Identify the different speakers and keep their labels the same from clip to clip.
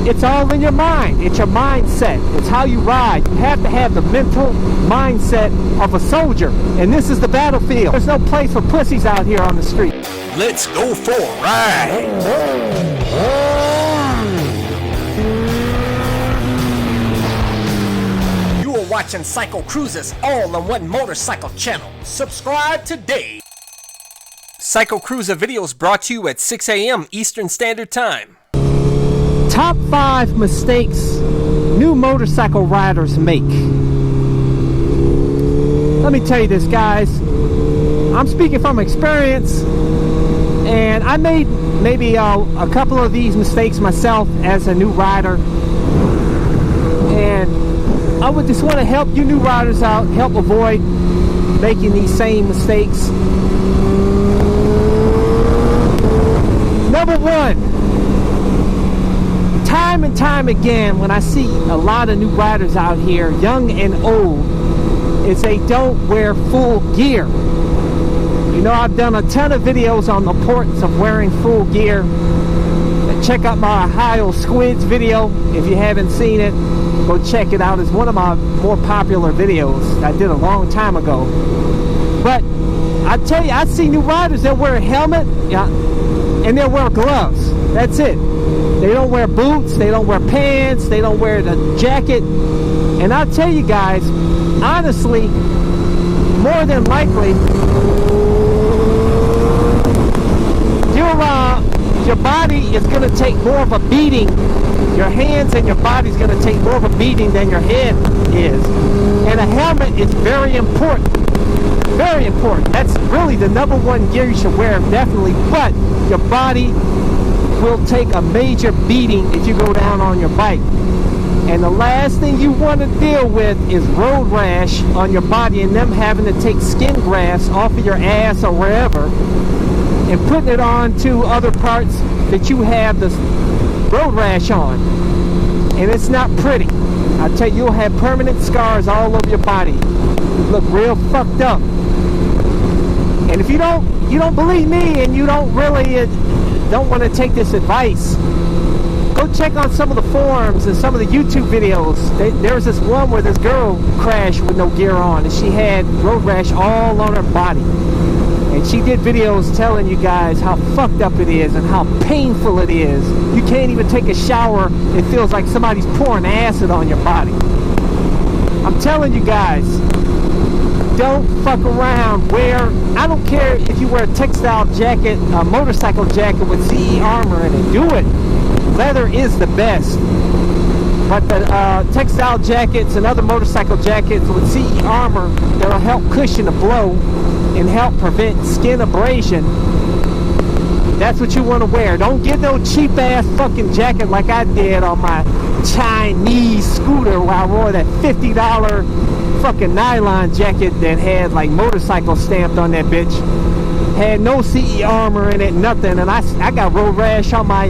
Speaker 1: It's all in your mind. It's your mindset. It's how you ride. You have to have the mental mindset of a soldier. And this is the battlefield. There's no place for pussies out here on the street.
Speaker 2: Let's go for a ride. You are watching CycleCruza's all-in-one motorcycle channel. Subscribe today. CycleCruza videos brought to you at 6 a.m. Eastern Standard Time.
Speaker 1: Top 5 mistakes new motorcycle riders make. Let me tell you this, guys. I'm speaking from experience, and I made maybe a couple of these mistakes myself as a new rider. And I would just want to help you new riders out, help avoid making these same mistakes. Number one, time and time again, when I see a lot of new riders out here, young and old, is they don't wear full gear. You know, I've done a ton of videos on the importance of wearing full gear. Check out my Ohio Squids video. If you haven't seen it, go check it out. It's one of my more popular videos I did a long time ago. But I tell you, I see new riders that wear a helmet, and they'll wear gloves. That's it. They don't wear boots, they don't wear pants, they don't wear the jacket. And I'll tell you guys, honestly, more than likely, your body is going to take more of a beating. Your hands and your body is going to take more of a beating than your head is. And a helmet is very important. Very important. That's really the number one gear you should wear, definitely. But your body will take a major beating if you go down on your bike. And the last thing you want to deal with is road rash on your body and them having to take skin grafts off of your ass or wherever and putting it on to other parts that you have this road rash on. And it's not pretty. I tell you, you'll have permanent scars all over your body. You look real fucked up. And if you don't believe me and you don't really don't want to take this advice, go check on some of the forums and some of the YouTube videos. There was this one where this girl crashed with no gear on, and she had road rash all on her body. And she did videos telling you guys how fucked up it is and how painful it is. You can't even take a shower. It feels like somebody's pouring acid on your body. I'm telling you guys, don't fuck around. I don't care if you wear a textile jacket, a motorcycle jacket with CE armor in it. Do it. Leather is the best. But the textile jackets and other motorcycle jackets with CE armor that'll help cushion the blow and help prevent skin abrasion, that's what you want to wear. Don't get no cheap ass fucking jacket like I did on my Chinese scooter where I wore that $50 fucking nylon jacket that had like motorcycle stamped on that bitch. Had no CE armor in it, nothing, and I got road rash on my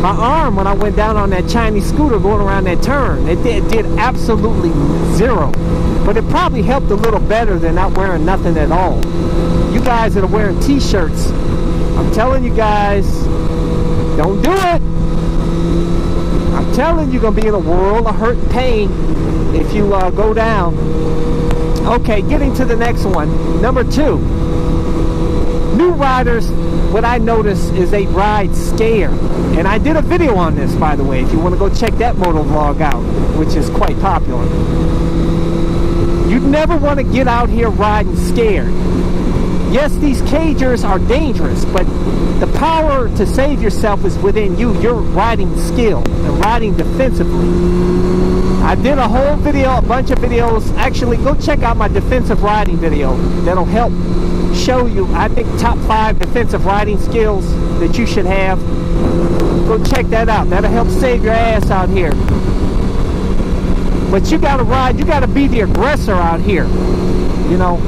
Speaker 1: arm when I went down on that Chinese scooter going around that turn. It did absolutely zero. But it probably helped a little better than not wearing nothing at all. You guys that are wearing t-shirts, I'm telling you guys, don't do it. I'm telling you, you're going to be in a world of hurt and pain if you go down. Okay, getting to the next one. Number 2. New riders, what I notice is they ride scared. And I did a video on this, by the way, if you want to go check that MotoVlog out, which is quite popular. You never want to get out here riding scared. Yes, these cagers are dangerous, but the power to save yourself is within you. Your riding skill and riding defensively. I did a whole video, a bunch of videos. Actually, go check out my defensive riding video. That'll help show you, I think, top 5 defensive riding skills that you should have. Go check that out. That'll help save your ass out here. But you gotta ride, you gotta be the aggressor out here. You know,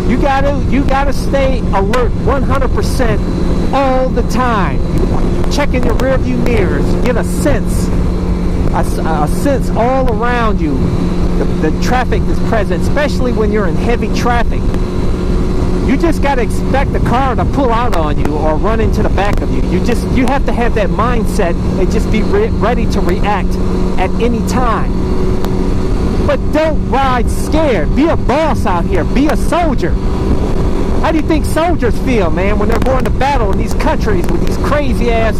Speaker 1: you gotta stay alert 100% all the time. Checking your rear view mirrors, get a sense all around you. The traffic is present, especially when you're in heavy traffic. You just got to expect the car to pull out on you or run into the back of you. You have to have that mindset and just be ready to react at any time. But don't ride scared. Be a boss out here. Be a soldier. How do you think soldiers feel, man, when they're going to battle in these countries with these crazy ass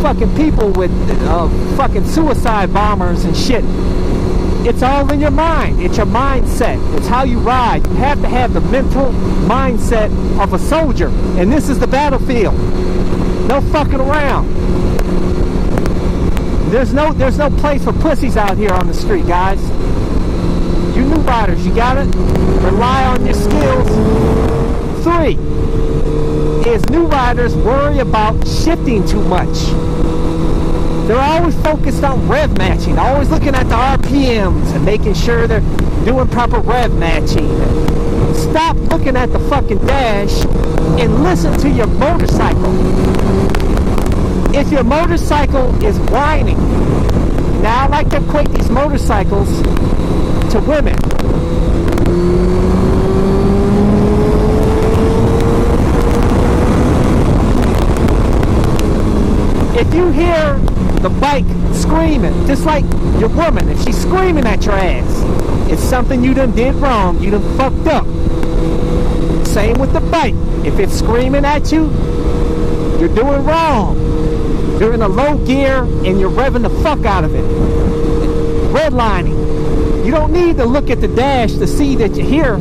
Speaker 1: fucking people with fucking suicide bombers and shit? It's all in your mind. It's your mindset. It's how you ride. You have to have the mental mindset of a soldier. And this is the battlefield. No fucking around. There's no place for pussies out here on the street, guys. You new riders, you got it? Rely on your skills. 3 is new riders worry about shifting too much. They're always focused on rev matching, always looking at the RPMs and making sure they're doing proper rev matching. Stop looking at the fucking dash and listen to your motorcycle. If your motorcycle is whining, now I like to equate these motorcycles to women. If you hear the bike screaming, just like your woman, if she's screaming at your ass, it's something you done did wrong, you done fucked up. Same with the bike. If it's screaming at you, you're doing wrong. You're in a low gear and you're revving the fuck out of it. Redlining. You don't need to look at the dash to see that you hear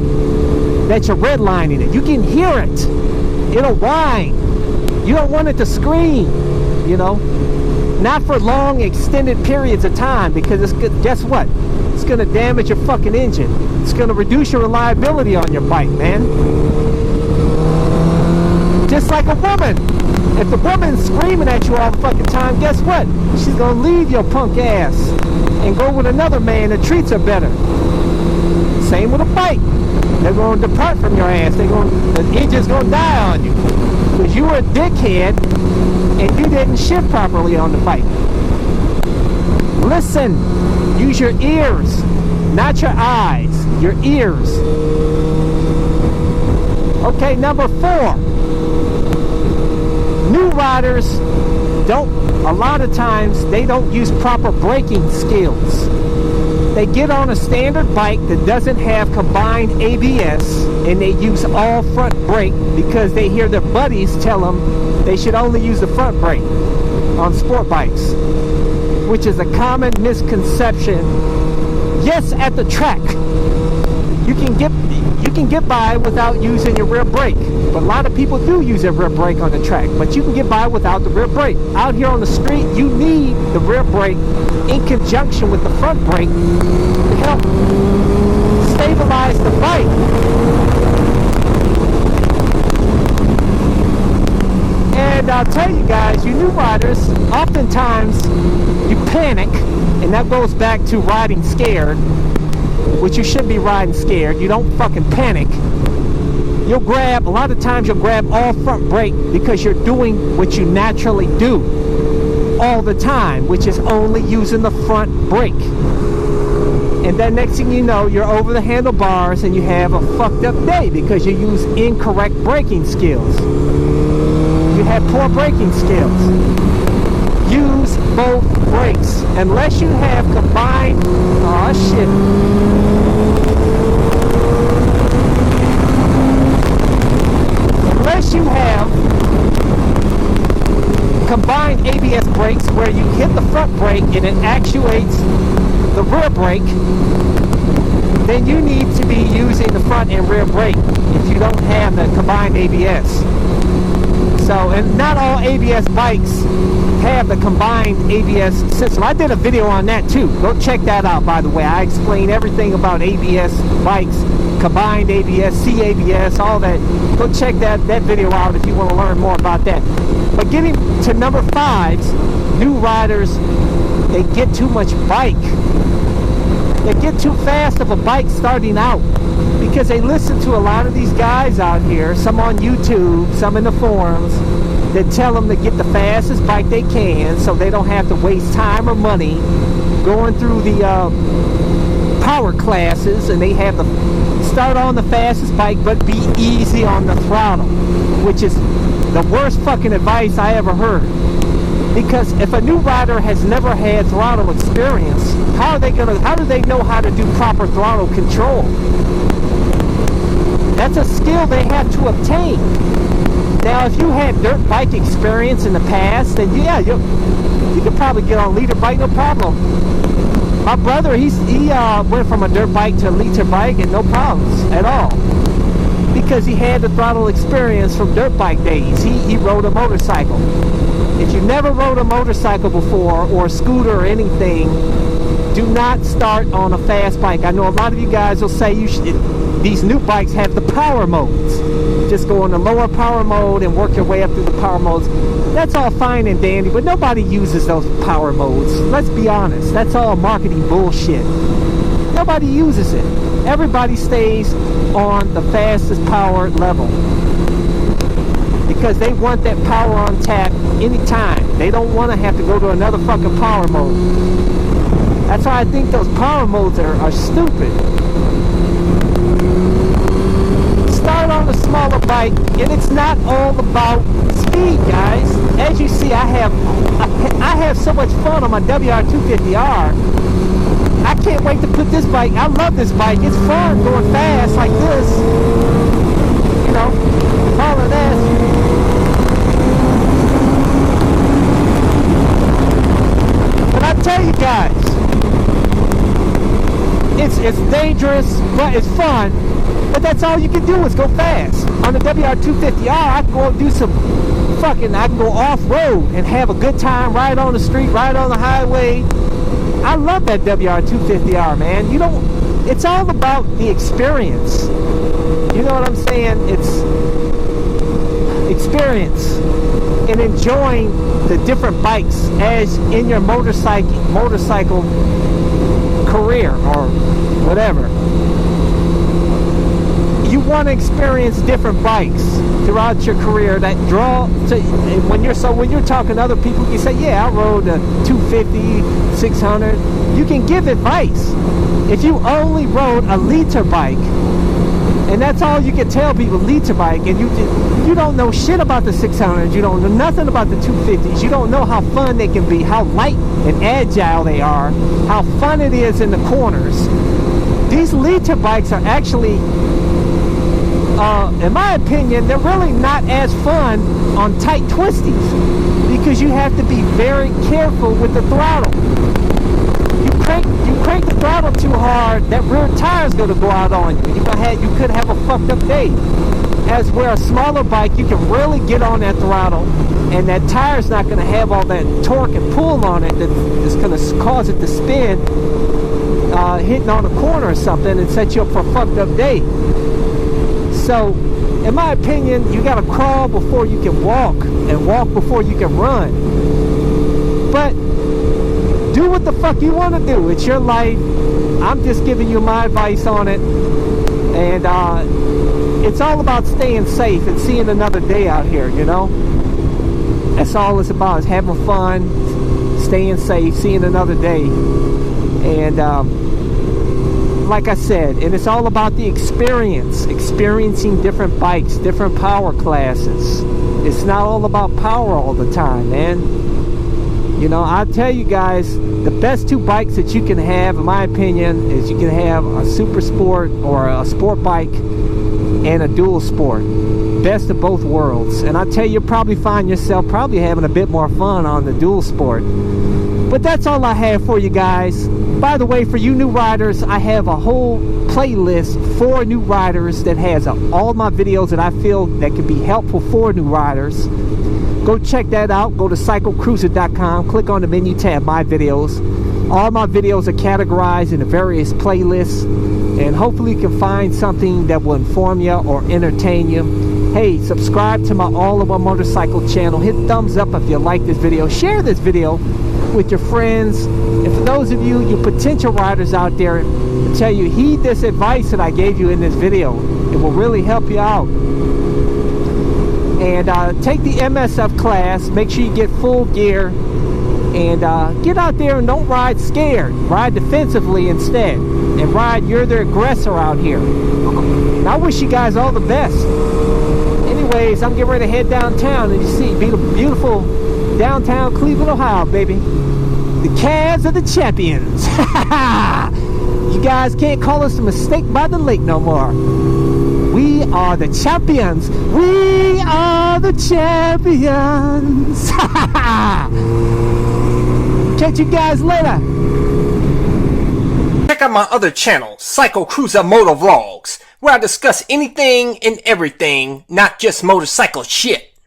Speaker 1: that you're redlining it. You can hear it. It'll whine. You don't want it to scream, you know. Not for long extended periods of time, because it's good. Guess what? It's going to damage your fucking engine. It's going to reduce your reliability on your bike, man. Just like a woman. If the woman's screaming at you all the fucking time, guess what? She's going to leave your punk ass and go with another man that treats her better. Same with a bike. They're going to depart from your ass. The engine's going to die on you. Because you were a dickhead and you didn't shift properly on the bike. Listen. Use your ears, not your eyes. Your ears. Okay, number 4. New riders a lot of times, they don't use proper braking skills. They get on a standard bike that doesn't have combined ABS, and they use all front brake because they hear their buddies tell them they should only use the front brake on sport bikes, which is a common misconception. Yes, at the track, you can get by without using your rear brake, but a lot of people do use their rear brake on the track, but you can get by without the rear brake. Out here on the street, you need the rear brake in conjunction with the front brake to help stabilize the bike. And I'll tell you guys, you new riders, oftentimes you panic, and that goes back to riding scared, which you should be riding scared. You don't fucking panic. A lot of times you'll grab all front brake because you're doing what you naturally do all the time, which is only using the front brake. And then next thing you know, you're over the handlebars and you have a fucked up day because you use incorrect braking skills. You have poor braking skills. Use both brakes. Unless you have combined... Oh shit. Unless you have combined ABS brakes where you hit the front brake and it actuates the rear brake, then you need to be using the front and rear brake if you don't have the combined ABS. So, and not all ABS bikes have the combined ABS system. I did a video on that too. Go check that out, by the way. I explain everything about ABS bikes, combined ABS, CABS, all that. Go check that video out if you want to learn more about that. But getting to number 5, new riders, they get too much bike. They get too fast of a bike starting out because they listen to a lot of these guys out here, some on YouTube, some in the forums, that tell them to get the fastest bike they can so they don't have to waste time or money going through the power classes, and they have the start on the fastest bike, but be easy on the throttle, which is the worst fucking advice I ever heard. Because if a new rider has never had throttle experience, how do they know how to do proper throttle control? That's a skill they have to obtain. Now, if you had dirt bike experience in the past, then yeah, you could probably get on a liter bike, no problem. My brother, he went from a dirt bike to a liter bike and no problems at all. Because he had the throttle experience from dirt bike days. He rode a motorcycle. If you never rode a motorcycle before, or a scooter or anything, do not start on a fast bike. I know a lot of you guys will say these new bikes have the power modes. Just go in the lower power mode and work your way up through the power modes. That's all fine and dandy, but nobody uses those power modes. Let's be honest, that's all marketing bullshit. Nobody uses it. Everybody stays on the fastest power level because they want that power on tap anytime. They don't want to have to go to another fucking power mode. That's why I think those power modes are stupid. Start on a smaller bike, and it's not all about speed, guys. As you see, I have so much fun on my WR250R. I can't wait to put this bike. I love this bike. It's fun going fast like this. You know, all of that. But I tell you guys, it's dangerous, but it's fun. But that's all you can do is go fast. On the WR250R, I can go do some I can go off-road and have a good time, ride on the street, ride on the highway. I love that WR250R, man. It's all about the experience. You know what I'm saying? It's experience and enjoying the different bikes as in your motorcycle career or whatever. You want to experience different bikes throughout your career that draw to when you're talking to other people, you say, yeah, I rode a 250, 600. You can give advice. If you only rode a liter bike, and that's all you can tell people, liter bike, and you don't know shit about the 600s, you don't know nothing about the 250s, you don't know how fun they can be, how light and agile they are, how fun it is in the corners. These liter bikes are actually, in my opinion, they're really not as fun on tight twisties because you have to be very careful with the throttle. You crank the throttle too hard, that rear tire is going to go out on you. You could have a fucked up day. As where a smaller bike, you can really get on that throttle, and that tire's not going to have all that torque and pull on it that's going to cause it to spin, hitting on a corner or something, and set you up for a fucked up day. So, in my opinion, you gotta crawl before you can walk, and walk before you can run. But do what the fuck you want to do. It's your life. I'm just giving you my advice on it, and it's all about staying safe and seeing another day out here. You know, that's all it's about, is having fun, staying safe, seeing another day, and like I said, and it's all about the experiencing different bikes, different power classes. It's not all about power all the time, man. You know, I'll tell you guys, the best two bikes that you can have, in my opinion, is you can have a SuperSport or a sport bike and a dual sport. Best of both worlds. And I tell you, you'll probably find yourself probably having a bit more fun on the dual sport. But that's all I have for you guys. By the way, for you new riders, I have a whole playlist for new riders that has all my videos that I feel that can be helpful for new riders. Go check that out. Go to CycleCruza.com. Click on the menu tab, My Videos. All my videos are categorized into various playlists, and hopefully you can find something that will inform you or entertain you. Hey, subscribe to my All About Motorcycle channel. Hit thumbs up if you like this video. Share this video with your friends. And for those of you potential riders out there, I tell you, heed this advice that I gave you in this video. It will really help you out. And take the MSF class. Make sure you get full gear, and get out there and don't ride scared. Ride defensively instead, And Ryan, you're the aggressor out here. And I wish you guys all the best. Anyways, I'm getting ready to head downtown, and you see beautiful downtown Cleveland, Ohio, baby. The Cavs are the champions. You guys can't call us a mistake by the lake no more. We are the champions. We are the champions. Catch you guys later.
Speaker 2: Check out my other channel, CycleCruza MotoVlogs, where I discuss anything and everything, not just motorcycle shit.